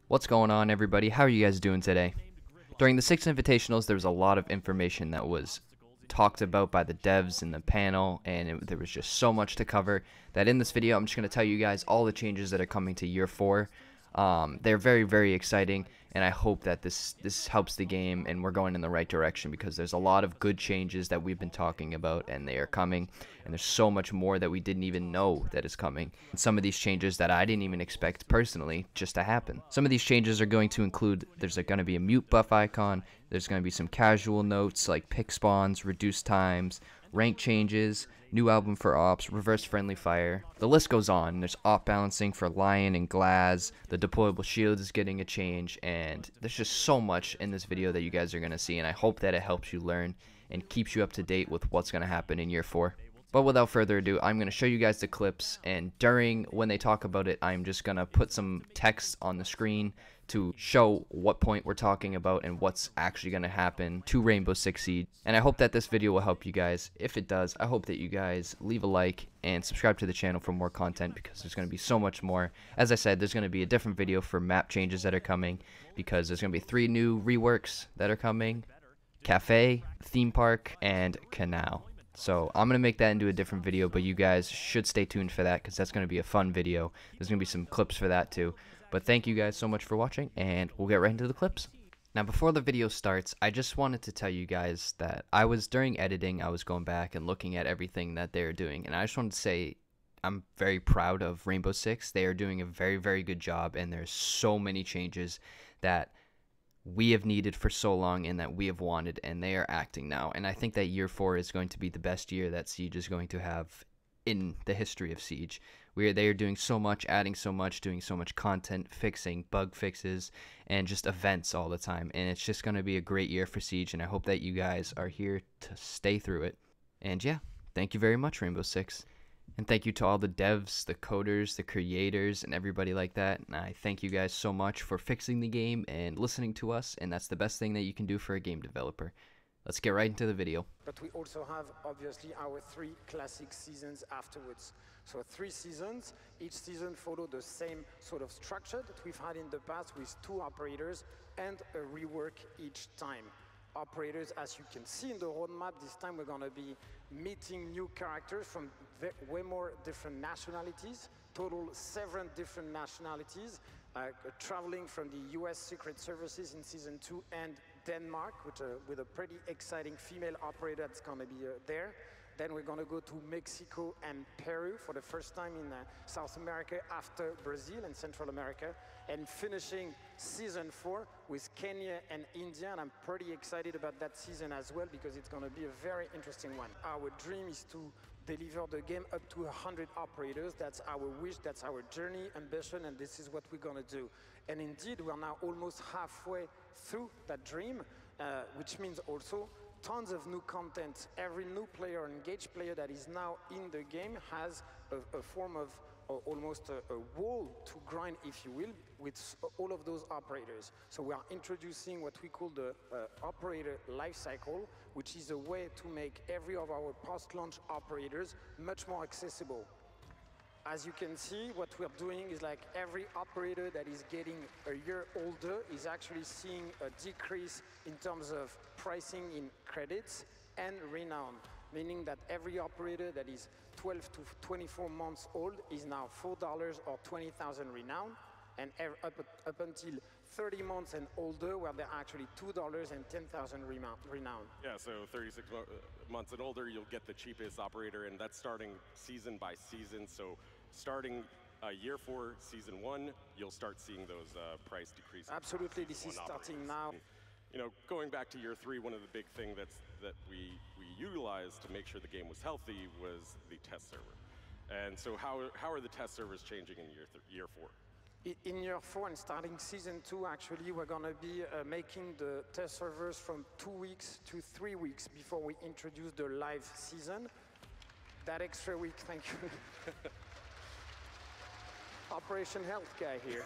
What's going on, everybody? How are you guys doing today? During the 6 Invitationals, there was a lot of information that was talked about by the devs in the panel, and there was just so much to cover that in this video, I'm just going to tell you guys all the changes that are coming to Year 4. They're very, very exciting, and I hope that this helps the game and we're going in the right direction, because there's a lot of good changes that we've been talking about and they are coming, and there's so much more that we didn't even know that is coming. And some of these changes that I didn't even expect personally just to happen. Some of these changes are going to include, there's going to be a mute buff icon, there's going to be some casual notes like pick spawns, reduced times, rank changes, new album for ops, reverse friendly fire. The list goes on. There's op balancing for Lion and Glaz, the deployable shield is getting a change, and there's just so much in this video that you guys are going to see, and I hope that it helps you learn and keeps you up to date with what's going to happen in Year 4. But without further ado, I'm going to show you guys the clips, and when they talk about it, I'm just going to put some text on the screen to show what point we're talking about and what's actually going to happen to Rainbow Six Siege. And I hope that this video will help you guys. If it does, I hope that you guys leave a like and subscribe to the channel for more content, because there's going to be so much more. As I said, there's going to be a different video for map changes that are coming, because there's going to be 3 new reworks that are coming: Cafe, Theme Park, and Canal. So I'm going to make that into a different video, but you guys should stay tuned for that, because that's going to be a fun video. There's going to be some clips for that too. But thank you guys so much for watching, and we'll get right into the clips. Now, before the video starts, I just wanted to tell you guys that during editing, I was going back and looking at everything that they're doing, and I just wanted to say I'm very proud of Rainbow Six. They are doing a very, very good job, and there's so many changes that we have needed for so long and that we have wanted, and they are acting now. And I think that Year 4 is going to be the best year that Siege is going to have in the history of Siege. They are doing so much, adding so much, doing so much content, fixing bug fixes, and just events all the time. And it's just going to be a great year for Siege, and I hope that you guys are here to stay through it. And yeah, thank you very much, Rainbow Six. And thank you to all the devs, the coders, the creators, and everybody like that. And I thank you guys so much for fixing the game and listening to us, and that's the best thing that you can do for a game developer. Let's get right into the video. But we also have, obviously, our 3 classic seasons afterwards. So 3 seasons, each season follow the same sort of structure that we've had in the past, with 2 operators and a rework each time. Operators, as you can see in the roadmap, this time we're going to be meeting new characters from way more different nationalities, total 7 different nationalities, traveling from the US Secret Services in Season 2 and Denmark, with a pretty exciting female operator that's going to be there. Then we're going to go to Mexico and Peru for the first time in South America after Brazil and Central America, and finishing Season 4 with Kenya and India. And I'm pretty excited about that season as well, because it's going to be a very interesting one. Our dream is to deliver the game up to 100 operators. That's our wish, that's our journey, ambition, and this is what we're going to do. And indeed, we're now almost halfway through that dream, which means also tons of new content. Every new player or engaged player that is now in the game has a form of almost a wall to grind, if you will, with all of those operators. So we are introducing what we call the operator lifecycle, which is a way to make every of our post-launch operators much more accessible. As you can see, what we're doing is, like, every operator that is getting a year older is actually seeing a decrease in terms of pricing in credits and renown, meaning that every operator that is 12 to 24 months old is now $4 or 20,000 renown, and up until 30 months and older, where they're actually $2 and 10,000 renown. Yeah, so 36 months and older, you'll get the cheapest operator, and that's starting season by season. So starting Year 4, Season 1, you'll start seeing those price decreases. Absolutely, this is starting now. You know, going back to Year 3, one of the big things that we utilized to make sure the game was healthy was the test server. And so how are the test servers changing in Year 4? In Year 4 and starting Season 2, actually, we're going to be making the test servers from 2 weeks to 3 weeks before we introduce the live season. That extra week, thank you. Operation Health guy here.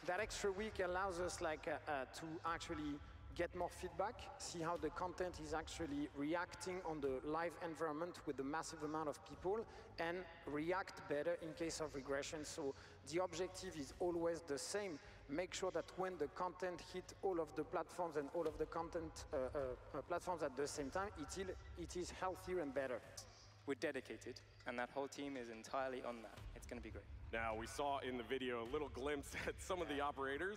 That extra week allows us to actually get more feedback, see how the content is actually reacting on the live environment with a massive amount of people, and react better in case of regression. So the objective is always the same. Make sure that when the content hit all of the platforms and all of the content platforms at the same time, it is healthier and better. We're dedicated, and that whole team is entirely on that. It's going to be great. Now, we saw in the video a little glimpse at some of the operators,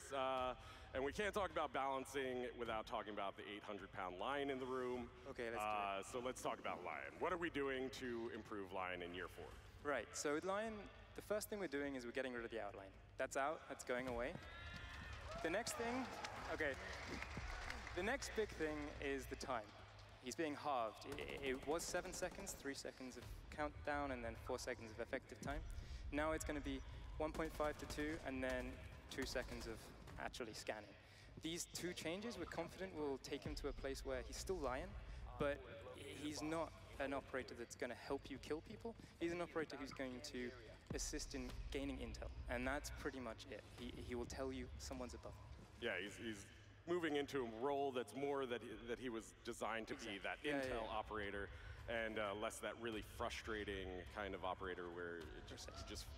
and we can't talk about balancing without talking about the 800-pound lion in the room. Okay, let's do it. So let's talk about lion. What are we doing to improve lion in year 4? Right, so with lion, the first thing we're doing is we're getting rid of the outline. That's out, that's going away. The next thing, okay, the next big thing is the time. He's being halved. It was 7 seconds, 3 seconds of countdown, and then 4 seconds of effective time. Now it's going to be 1.5 to 2, and then 2 seconds of actually scanning. These 2 changes, we're confident, will take him to a place where he's still lion, but he's not an operator that's going to help you kill people. He's an operator who's going to assist in gaining intel, and that's pretty much it. He will tell you someone's above him. Yeah, he's moving into a role that's more that he was designed to be, that intel operator, and less that really frustrating kind of operator where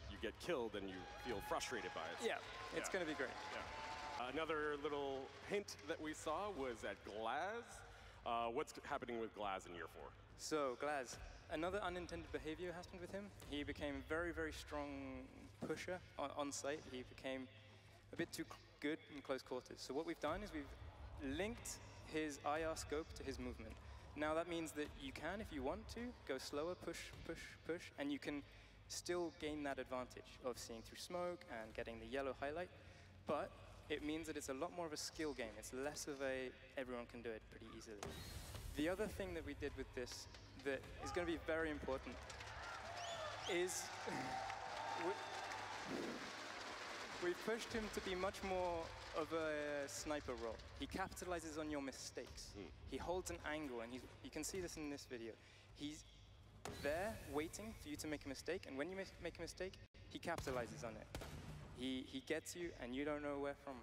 you get killed and you feel frustrated by it. Yeah, it's going to be great. Yeah. Another little hint that we saw was at Glaz. What's happening with Glaz in year 4? So Glaz, another unintended behavior happened with him. He became a very, very strong pusher on site. He became a bit too good in close quarters. So what we've done is we've linked his IR scope to his movement. Now that means that you can, if you want to, go slower, push, push, push, and you can still gain that advantage of seeing through smoke and getting the yellow highlight. But it means that it's a lot more of a skill game. It's less of a everyone can do it pretty easily. The other thing that we did with this that is going to be very important is we pushed him to be much more of a sniper role. He capitalizes on your mistakes. He holds an angle, and you can see this in this video. He's there waiting for you to make a mistake, and when you make a mistake, he capitalizes on it. He gets you, and you don't know where from.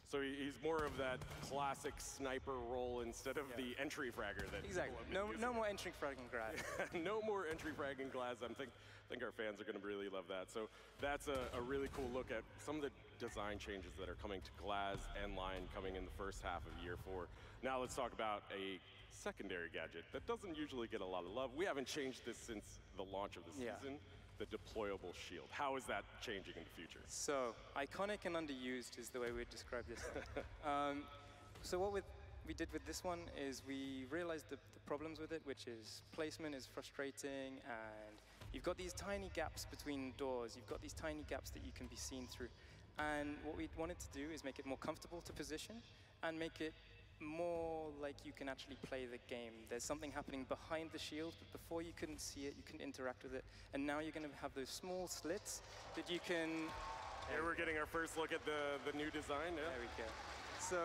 So he's more of that classic sniper role instead of the entry fragger that exactly. No more entry fragging Glaz. No more entry fragging Glaz. I think our fans are going to really love that. So that's a really cool look at some of the design changes that are coming to Glaz and Lion coming in the first half of year 4. Now let's talk about a secondary gadget that doesn't usually get a lot of love. We haven't changed this since the launch of the season. The deployable shield. How is that changing in the future? So, iconic and underused is the way we'd describe this. So what we did with this one is we realized the problems with it, which is placement is frustrating, and you've got these tiny gaps between doors. You've got these tiny gaps that you can be seen through. And what we wanted to do is make it more comfortable to position and make it more like you can actually play the game. There's something happening behind the shield, but before you couldn't see it, you couldn't interact with it. And now you're going to have those small slits that you can... Here we're getting our first look at the new design. Yeah. There we go. So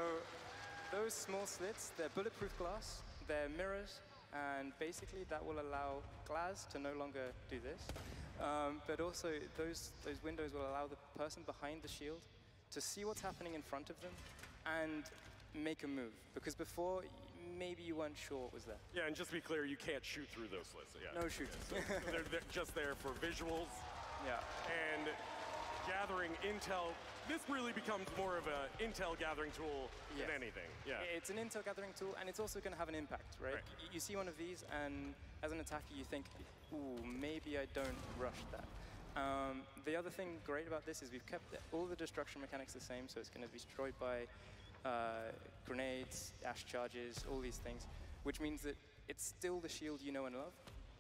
those small slits, they're bulletproof glass, they're mirrors, and basically that will allow Glaz to no longer do this. But also those windows will allow the person behind the shield to see what's happening in front of them and make a move, because before maybe you weren't sure what was there. Yeah, and just to be clear, you can't shoot through those slits. Yeah. No shooting. Yeah, so they're just there for visuals. Yeah. And gathering intel. This really becomes more of an intel gathering tool than anything. Yeah. It's an intel gathering tool, and it's also going to have an impact, right? You see one of these, and as an attacker, you think, ooh, maybe I don't rush that. The other thing great about this is we've kept all the destruction mechanics the same, so it's going to be destroyed by grenades, ash charges, all these things, which means that it's still the shield you know and love,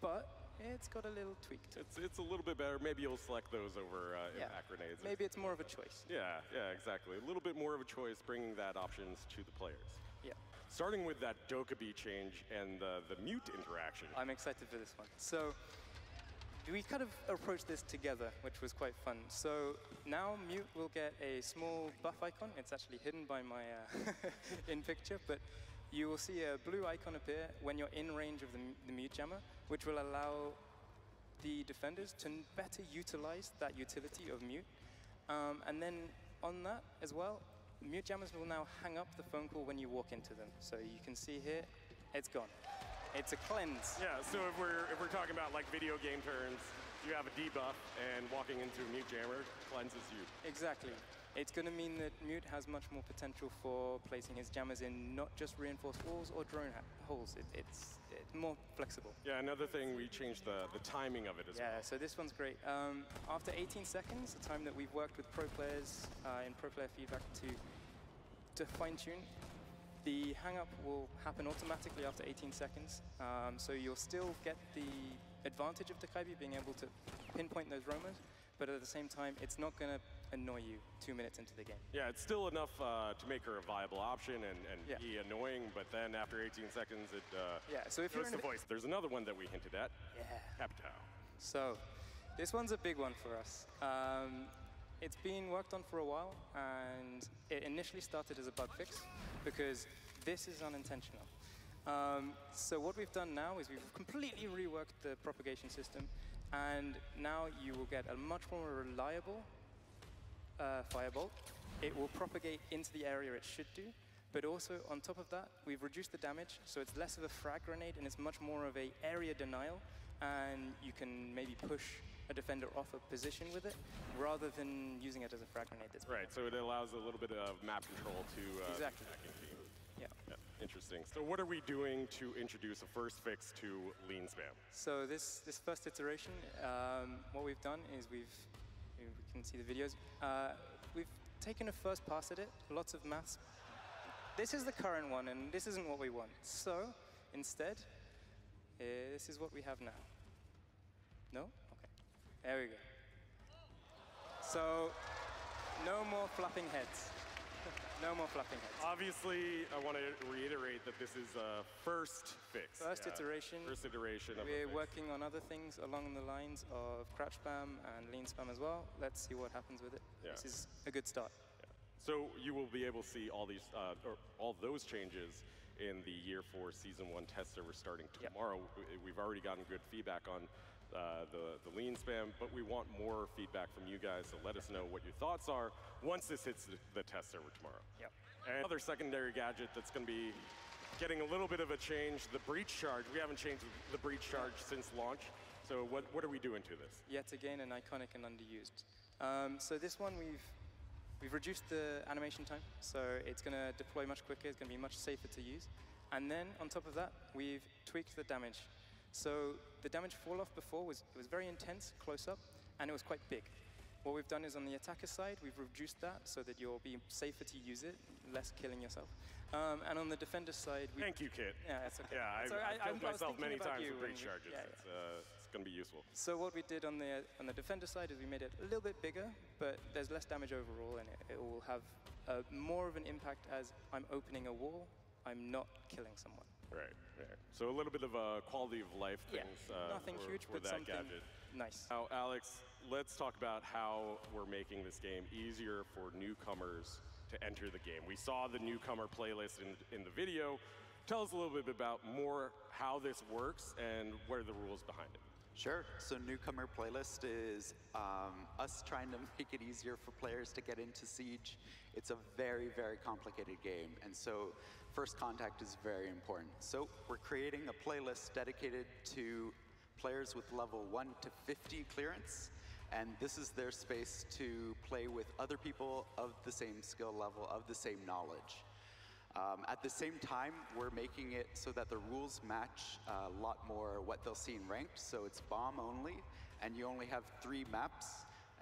but it's got a little tweak to it. It's a little bit better. Maybe you'll select those over impact grenades. Maybe it's more of a choice. Yeah, exactly. A little bit more of a choice, bringing that options to the players. Yeah. Starting with that Dokkaebi change and the mute interaction. I'm excited for this one. So we kind of approached this together, which was quite fun. So now Mute will get a small buff icon. It's actually hidden by my in picture, but you will see a blue icon appear when you're in range of the Mute jammer, which will allow the defenders to better utilize that utility of Mute. And then on that as well, mute jammers will now hang up the phone call when you walk into them. So you can see here, it's gone. It's a cleanse. Yeah, so if we're talking about like video game terms, you have a debuff, and walking into a mute jammer cleanses you. Exactly. It's going to mean that Mute has much more potential for placing his jammers in not just reinforced walls or drone holes. It's more flexible. Yeah, another thing, we changed the timing of it as well. Yeah, so this one's great. After 18 seconds, the time that we've worked with pro players in pro player feedback to fine-tune, the hang-up will happen automatically after 18 seconds. So you'll still get the advantage of Takaibi being able to pinpoint those roamers, but at the same time, it's not going to annoy you 2 minutes into the game. Yeah, it's still enough to make her a viable option and Yeah. be annoying, but then after 18 seconds, it Yeah, so if you're goes in the voice. There's another one that we hinted at. Yeah. Capitao. So this one's a big one for us. It's been worked on for a while, and it initially started as a bug fix because this is unintentional. So what we've done now is we've completely reworked the propagation system, and now you will get a much more reliable firebolt. It will propagate into the area it should do, but also on top of that, we've reduced the damage, so it's less of a frag grenade and it's much more of a area denial, and you can maybe push a defender off a position with it, rather than using it as a frag grenade. That's Right, so it allows a little bit of map control to Exactly. the attacking team. Yeah. Yeah, interesting. So what are we doing to introduce a first fix to lean spam? So this first iteration, what we've done is we can see the videos. We've taken a first pass at it, lots of maths. This is the current one, and this isn't what we want. So instead, this is what we have now. No? Okay. There we go. So no more flapping heads. No more flapping heads. Obviously, I want to reiterate that this is a first fix. First iteration. First iteration of a We're fix. working on other things along the lines of crouch spam and lean spam as well. Let's see what happens with it. Yeah. This is a good start. So you will be able to see all these, or all those changes in the Year 4 Season 1 test server starting Yep. tomorrow. We've already gotten good feedback on the lean spam, but we want more feedback from you guys, so let us know what your thoughts are once this hits the test server tomorrow. Yep. And another secondary gadget that's going to be getting a little bit of a change, the breach charge. We haven't changed the breach charge since launch, so what are we doing to this? Yet again, an iconic and underused. So this one, we've reduced the animation time, so it's going to deploy much quicker, it's going to be much safer to use. And then, on top of that, we've tweaked the damage. So the damage fall-off before was very intense, close up, and it was quite big. What we've done is on the attacker side, we've reduced that so that you'll be safer to use it, less killing yourself. And on the defender side, Thank you, Kit. Yeah, that's okay. Yeah, So I've killed was myself thinking many about times you with when breach we- charges. yeah, yeah. It's going to be useful. So what we did on the defender side is we made it a little bit bigger, but there's less damage overall, and it will have more of an impact as I'm opening a wall, I'm not killing someone. Right, right. So a little bit of a quality of life Yeah, things nothing for, huge, for but that something gadget. nice. Now, Alex, let's talk about how we're making this game easier for newcomers to enter the game. We saw the newcomer playlist in the video. Tell us a little bit about more how this works and what are the rules behind it. Sure. So newcomer playlist is us trying to make it easier for players to get into Siege. It's a very, very complicated game, and so first contact is very important. So we're creating a playlist dedicated to players with level 1 to 50 clearance, and this is their space to play with other people of the same skill level, of the same knowledge. At the same time, we're making it so that the rules match a lot more what they'll see in ranked. So it's bomb only, and you only have 3 maps.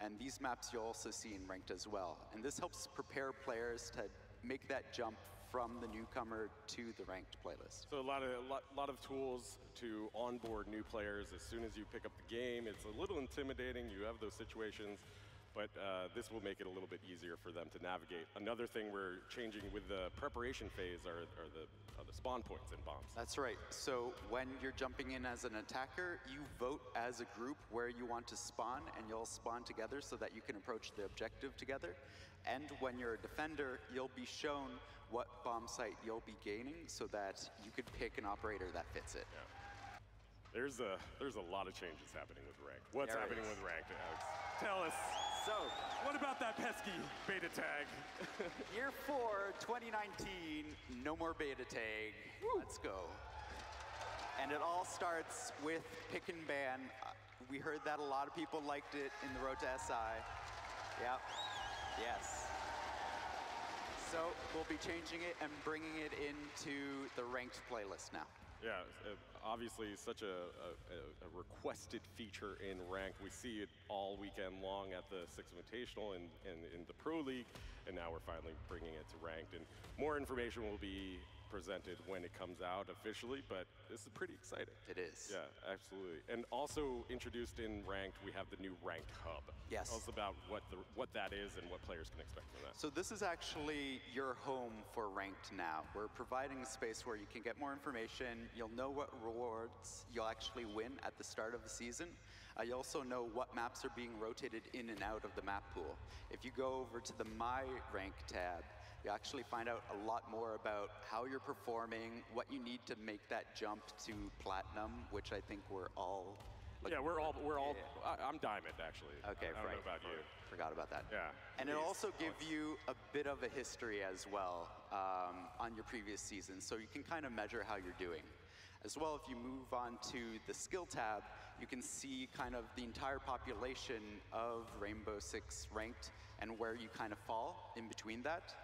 And these maps you'll also see in ranked as well. And this helps prepare players to make that jump from the newcomer to the ranked playlist. So a lot of tools to onboard new players as soon as you pick up the game. It's a little intimidating. You have those situations. But this will make it a little bit easier for them to navigate. Another thing we're changing with the preparation phase are the spawn points in bombs. That's right. So when you're jumping in as an attacker, you vote as a group where you want to spawn, and you'll spawn together so that you can approach the objective together. And when you're a defender, you'll be shown what bomb site you'll be gaining so that you could pick an operator that fits it. Yeah. There's a lot of changes happening with ranked. What's There happening is. with ranked, Alex? Tell us. So, What about that pesky beta tag? year 4, 2019, no more beta tag. Let's go. And it all starts with pick and ban. We heard that a lot of people liked it in the road to SI. Yep, yes. So we'll be changing it and bringing it into the ranked playlist now. Yeah, obviously such a requested feature in ranked. We see it all weekend long at the Six Invitational and in the Pro League, and now we're finally bringing it to ranked. And more information will be presented when it comes out officially, but this is pretty exciting. It is. Yeah, absolutely. And also introduced in ranked, we have the new ranked hub. Yes. Tell us about what that is and what players can expect from that. So this is actually your home for ranked now. We're providing a space where you can get more information. You'll know what rewards you'll actually win at the start of the season. You also know what maps are being rotated in and out of the map pool. If you go over to the My Rank tab, you actually find out a lot more about how you're performing, what you need to make that jump to platinum, which I think we're all. Yeah, we're all. Yeah. I'm diamond actually. Okay, I don't know about you. Forgot about that. Yeah. And it'll also give you a bit of a history as well on your previous season, so you can kind of measure how you're doing. As well, if you move on to the skill tab, you can see kind of the entire population of Rainbow Six Ranked and where you kind of fall in between that.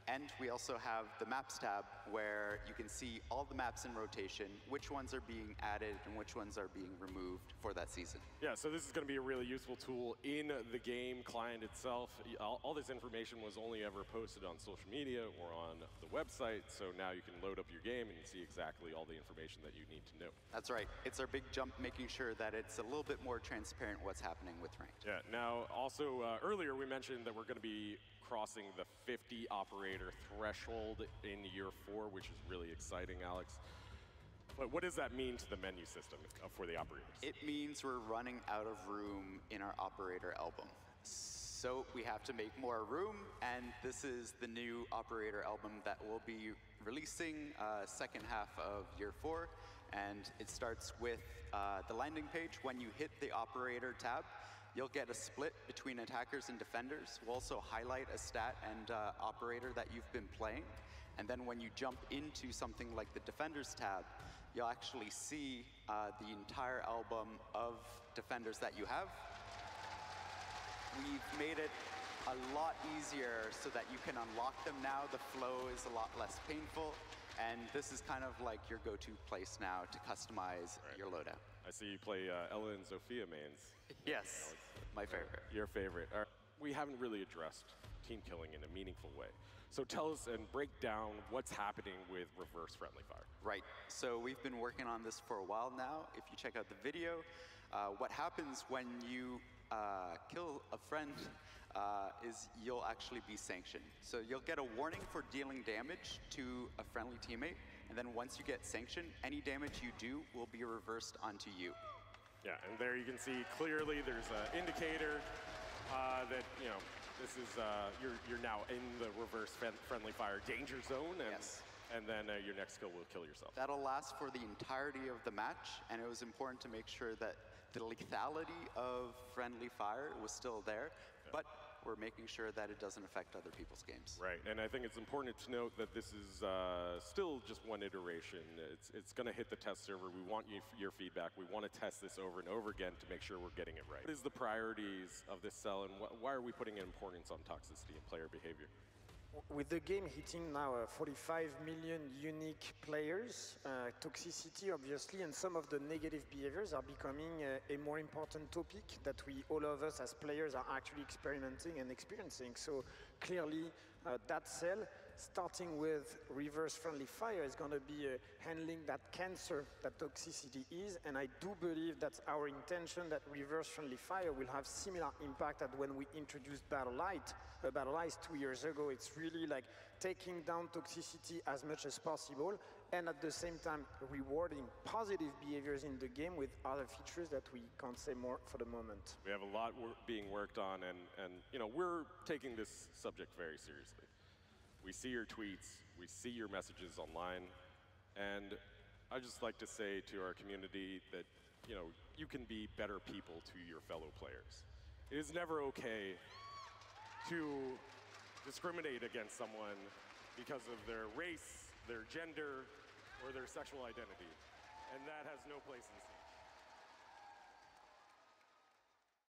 And we also have the Maps tab where you can see all the maps in rotation, which ones are being added and which ones are being removed for that season. Yeah, so this is going to be a really useful tool in the game client itself. All this information was only ever posted on social media or on the website, so now you can load up your game and see exactly all the information that you need to know. That's right. It's our big jump, making sure that it's a little bit more transparent what's happening with Ranked. Yeah, now also earlier we mentioned that we're going to be crossing the 50 operator threshold in year 4, which is really exciting, Alex. But what does that mean to the menu system for the operators? It means we're running out of room in our operator album. So we have to make more room, and this is the new operator album that we'll be releasing second half of year 4. And it starts with the landing page. When you hit the operator tab, you'll get a split between attackers and defenders. We'll also highlight a stat and operator that you've been playing. And then when you jump into something like the defenders tab, you'll actually see the entire album of defenders that you have. We've made it a lot easier so that you can unlock them now. The flow is a lot less painful. And this is kind of like your go-to place now to customize your loadout. I see you play Ella and Zofia mains. Yes, my favorite. Your favorite. We haven't really addressed team killing in a meaningful way. So tell us and break down what's happening with reverse friendly fire. Right, so we've been working on this for a while now. If you check out the video, what happens when you kill a friend is you'll actually be sanctioned. So you'll get a warning for dealing damage to a friendly teammate, and then once you get sanctioned, any damage you do will be reversed onto you. Yeah, and there you can see clearly there's an indicator that, you know, this is, you're now in the reverse friendly fire danger zone, and, yes. And then your next kill will kill yourself. That'll last for the entirety of the match, and it was important to make sure that the lethality of friendly fire was still there, but we're making sure that it doesn't affect other people's games. Right, and I think it's important to note that this is still just one iteration. It's going to hit the test server. We want your feedback. We want to test this over and over again to make sure we're getting it right. What is the priorities of this cell, and why are we putting importance on toxicity and player behavior? With the game hitting now 45 million unique players, toxicity obviously and some of the negative behaviors are becoming a more important topic that all of us as players are actually experimenting and experiencing. So clearly that cell, starting with reverse friendly fire, is going to be handling that cancer that toxicity is, and I do believe that's our intention, that reverse friendly fire will have similar impact as when we introduced Battle Ice 2 years ago. It's really like taking down toxicity as much as possible, and at the same time rewarding positive behaviors in the game with other features that we can't say more for the moment. We have a lot being worked on, and you know, we're taking this subject very seriously. We see your tweets, we see your messages online, and I just like to say to our community that, you know, you can be better people to your fellow players. It is never okay to discriminate against someone because of their race, their gender, or their sexual identity. And that has no place in Siege.